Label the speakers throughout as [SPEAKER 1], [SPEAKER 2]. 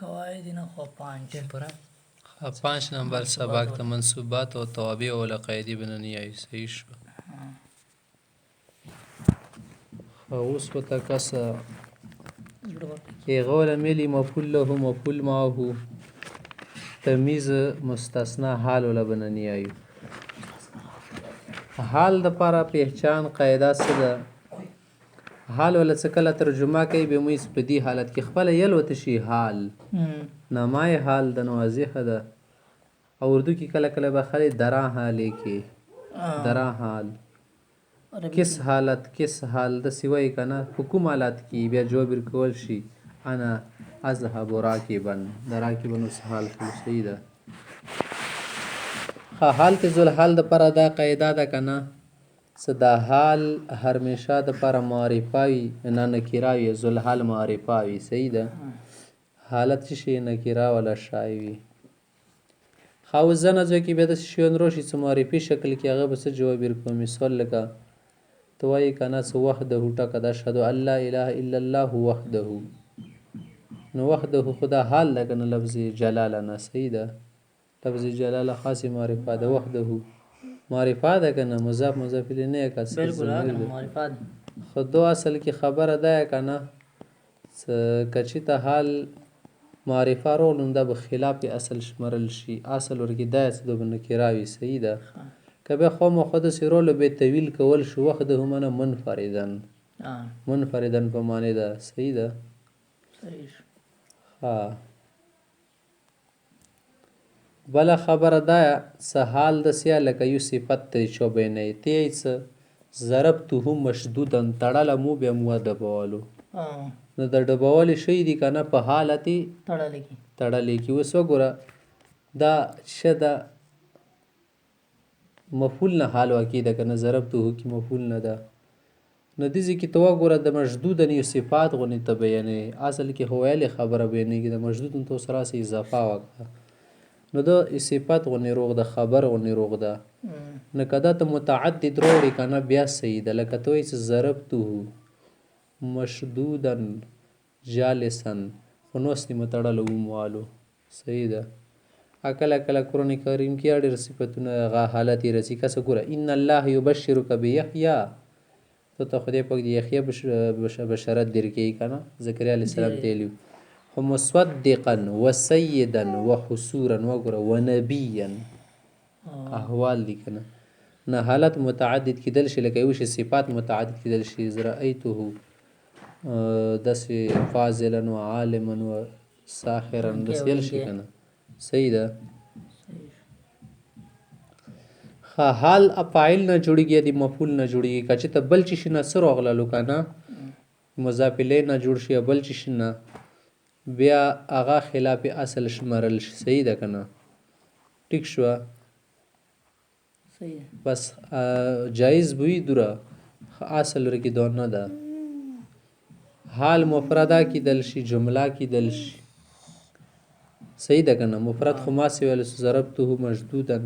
[SPEAKER 1] قواعد نحو 5
[SPEAKER 2] 5 نمبر سبق د منصوبات او توابع او قاعدې بننیه صحیح شو. اوس په کس غول ملی مفعول له مفعول معه تمیز مستثنا حال ولا بننیه حال د پاره پہچان قاعده څه ده حال ولا څه کله ترجمه کوي به موږ په دې حالت کې خپل یل وته شي حال نامای حال د نوازیخه ده او اردو کې کله کله به خلک درا حال کې درا حال کس حال د سیوی کنه حکوم حالات کې بیا جواب ورکول شي انا اذهب راکبا راکبا نو حال صحیح ده حال کې ذل حال د پر دا قاعده ده کنه صدا حال همیشه د پر معرفي نه نکراوي ذل حال معرفي صحیح ده حالت شي نکرا ولا شایوي خو زنه ځکه به د شیون روشي څه معرفي شکل کې هغه بس جواب ورکوم مثال لکه توای کنه سو وحده ټک د اشهد الله اله الا الله وحده نو وحده خدا حال لګنه لفظ جلاله نه صحیح ده لفظ جلاله خاص معرفه ده وحده معرفه ده کنه مضاف الیه نه کا
[SPEAKER 1] بالکل هغه معرفه
[SPEAKER 2] خدو اصل کې خبره ده کنه کچې ته حال معرفه رولون ده بخلاف اصل شمرل شي اصل ورګي ده څه د نکراوي صحیح ده کبه خو مو خود سیرول به طویل کول شو وخت هم نه منفردن په معنی ده صحیح ده
[SPEAKER 1] صحیح
[SPEAKER 2] ها بل خبره ده سهال د سیا لکه یو صفت ته چوبې نه تیڅ ضربته مشدودا تړل مو به مو د بوالو نو د ډبوال شي دي کنه په حالتي تړل کی وسو ګره دا شدا مفعول نه حال واقع ده کنه ضربته کی مفعول نه ده نو دې ځکه تو ګره د مشدود نه صفات غونې ته بیانې اصل کې هوایل خبره بیانې کې د مشدود تو سره سي اضافه وکړه نو د صفات غونې روغ د خبر غونې روغ ده نه کده ته متعدد وروړي کنه بیا صحیح ده لکه توې ضربته مشدودا جالسا خنوستی متړلو موالو صحیح ده اکل قرآن کریم کې اړ صفاتونه غا حالت رسی کس ګره ان الله یبشرک بیحیی ته خدای پاک دی یحیی بشارت درکې کنه زکریا علیه السلام تیلو هم مصدقا وسیدا وحسورا وګره ونبیا احوال دي کنه نه حالت متعدد کیدل شي لکه یو شی صفات متعدد کیدل شي زرایته دس فاضلا وعالما وساحرا دس یل شي کنه صحیح ده حال افاعل نه جوړیږي د مفعول نه جوړیږي کچې ته بل چی نه سر اغللو کنه مضاف الیه نه جوړ شي بل چی نه بیا هغه خلاف اصل شمرل شي صحیح ده کنه ټیک شو
[SPEAKER 1] صحیح
[SPEAKER 2] بس جایز بوی دوره اصل ورکی دون نه ده حال مفرده کی دل شي جمله کی دل شي صحیح ده کنه مفرد خماسي ول ضربته مشدودا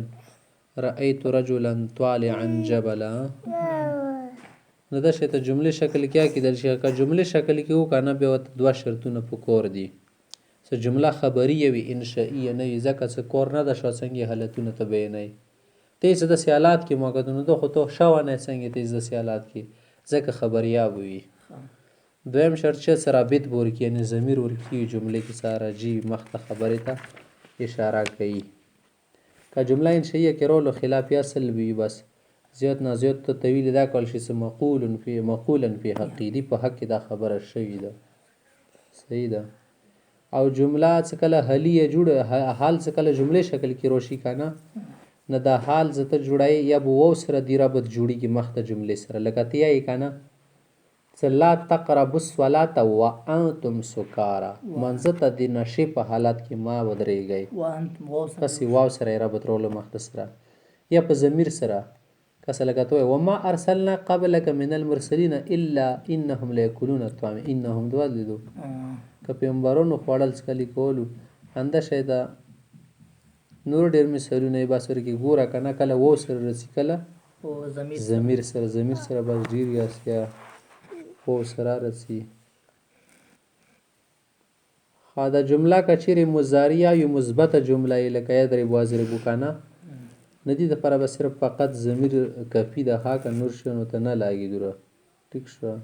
[SPEAKER 2] رأيت رجلا طالعا جبلا نو دا شی ته جمله شکل کیا کیدل شي که جمله شکل کې وکنه به دوه شرطونه پکور دي څه جمله خبریه وي انشائیه نه وي ځکه څه کور نه د شو څنګه حالتونه ته بیانې ته څه د سیالات کې موګدونه د خو ته شو نه څنګه ته د سیالات کې ځکه خبریا وي دویم شرط چې ثابت ورکی یعنی ضمیر ورکی جمله کې ساره جی مخته خبره ته اشاره کوي که جمله انشائیه کې رول خلاف اصل وي بس زیات نه زیات ته طویل دا کول شي مقولا فی حق دی په حق دا خبره شوی ده صحیح ده او جمله څه کله حلیه جوړ حال څه کله جمله شکل کې روشي کنه نه دا حال زته جوړای یا بو سره دی رابط جوړیږي مخته جمله سره لکه تیای کنه لا تقربوا الصلاة وانتم سکارا منځته د نشي په حالت کې ما ودرېږي پس واو سره رابط رول مخته سره یا په ضمیر سره کس لګته وما ارسلنا قبلك من المرسلين الا انهم ليأكلون الطعام انهم دوالدو که پیغمبرونو خوړل څکلي کولو انده شیدا نور ډیر مثالونه یې باسر کې ګوره کنه کله و سره رسی کله ضمیر سره بس ډیر یاسیا و سره رسی دا جمله که چیرې مضارع یا مثبته جمله یې لکه یضرب واضربو کنه نه دي دپاره به صرف فقط ضمیر کفي ده ها که نور شیانو ته نه لاګي دوره ټیک شوه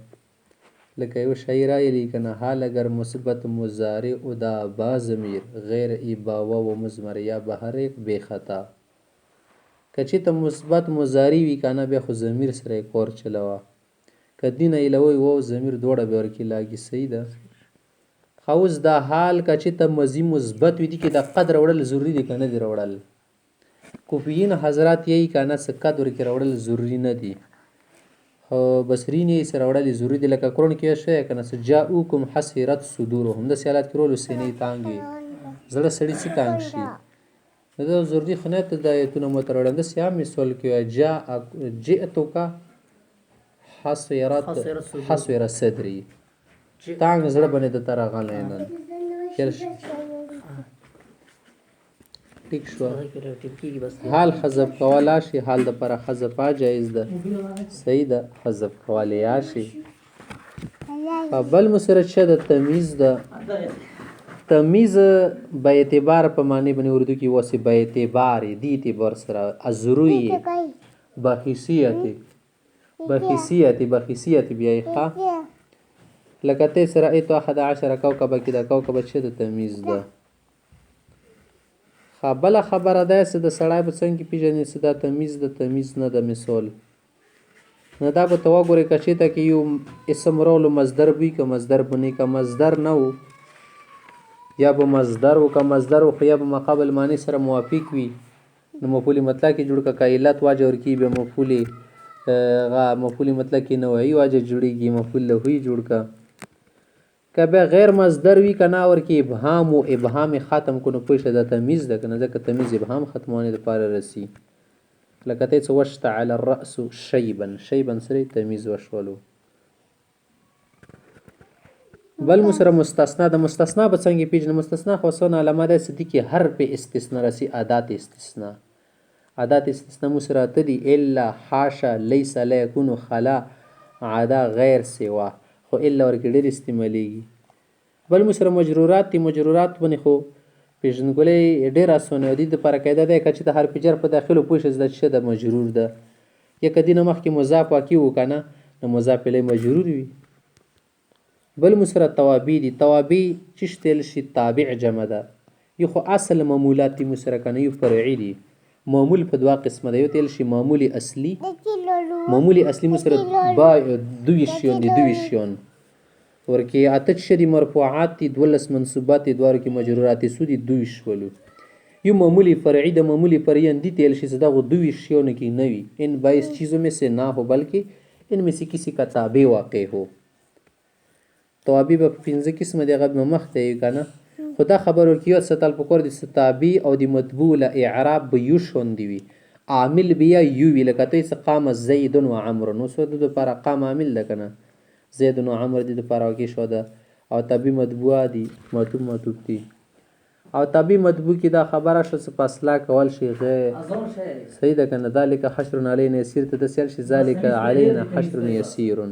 [SPEAKER 2] لکه یو شاعر رایلی که نه حال اگر مثبت مضارع و دا با ضمیر غیر ایباوه و مضمر یا به هر یک بې خطا که چې ته مثبت مضارع وي که نه بیا خو ضمیر سره یې کور چلوه که دې نه علاوه و ضمیر دواړه به ورکې لاګي صحیح ده ښه اوس دا حال که چې ته مضي مثبت وي دي کې د قد راوړل ضروري دي که نه دي راوړل کوفیین حضرات یې که نه څه قد ورکې راوړل ضروري نه دي خو بصرین یې څه راوړل ضروري دي لکه قرآن کې شوی که نه څه جاؤکم حسرت صدورهم داسې حالات کې رولو سینې تانګ وي زړه سړي څه تانګ شي نو دا ضروري خو نه ته د ایتونه مو ته راوړل داسې عام مثال کې وایي جئتک حسرت صدري تانګ زړه باندې درته راغلی نن ټیک شوه حال حذف کولی شي حال دپاره حذف جایز ده صحیح ده حذف کولی شي بل مو سره څه ده تمیز ده تمیز به اعتبار په معنی باندې اردو کې واسي به اعتبار دې اعتبار سره ازروی بحیثیت بیا ښه لکه ته سره ایتو 11 کوكبه کې دا کوكبه چې د تمیز ده بله خبره ده چې د سړی به څنګه پیژنې چې دا تمیز د تمیز نه د مثال نه دا به ته وګورې که چېرته کې یو اسم راولو مصدر وي که مصدر بنې که مصدر نه و یا به مصدر و که مصدر و خو یا به مقابل معنی سره موافق وي نو مفعول مطلق کې جوړ که علت واجه ورکړي بیا مفعول مطلق کې نوعي واجه جوړېږي مفعول لهوي جوړ که که بیا غیر مصدر وي که نه ورکې ابهام و ابهام ختم کړو پوه شه دا تمیز ده که نه ځکه تمیز ابهام ختموانې دپاره رسي لکه ته څه واشتعل الرأس شیبا سره تمیز وشولو بل مو سره مستثنا د مستثنا به څنګه پیژنې مستثنا خو څونه علامه ده چې دې کې حرف استثنا رسي ادات استثنا مو سره اته دي الا حاشا لیس لا یکون خلا عدا غیر سوا خو الا ورکې ډېر استعمالیږي بل مو سره مجرورات دي مجرورات باندې خو پیژندګلوي ډېر اسانه دي دپاره قاعده ده که چې د حرف جر په داخلو پوه شې زده چې د مجرور ده یا که دې نه مخکې مضاف واقع و که نه نو مضاف الیه مجرور وي بل مو سره توابع دي توابع چې شتل شي تابع جمع ده یو خو اصل معمولات دي مو سره که نه یو فرعي دي معمول په دوه قسمه ده یو تل شي معمول اصلي مو سره دوی شیون ورکې اته چې دي مرفوعات دي 12 منصوبات دي دوارو کې مجرورات سو دي دوی شولو یو معمولی فرعی د معمولی فرعی اندی تیل شي صدا غو دوی شیونه کې نه وي ان 22 چیزوں میں سے نہ ہو بلکہ ان میں سے کسی کا تابع واقع ہو توابع په 15 قسمه دی غو مخ ته کنه خدا خبر ورکیو ستل پکور دي ستابع او دی مطبوع ل اعراب به یو شون دی وی عامل بیا یو وی لکه ته قام زید و عمرو نو سود د پر قام عامل ده کنه زید و عمر دي د پر واقع شو ده او تابع مطبوع دي مطبوع دي او تابع مطبوع کی دا خبره شو فاصله کول شي غیر صحیح ده کنه ذالک حشر علینا یسیر ته د سیل شي ذالک علینا حشر یسیر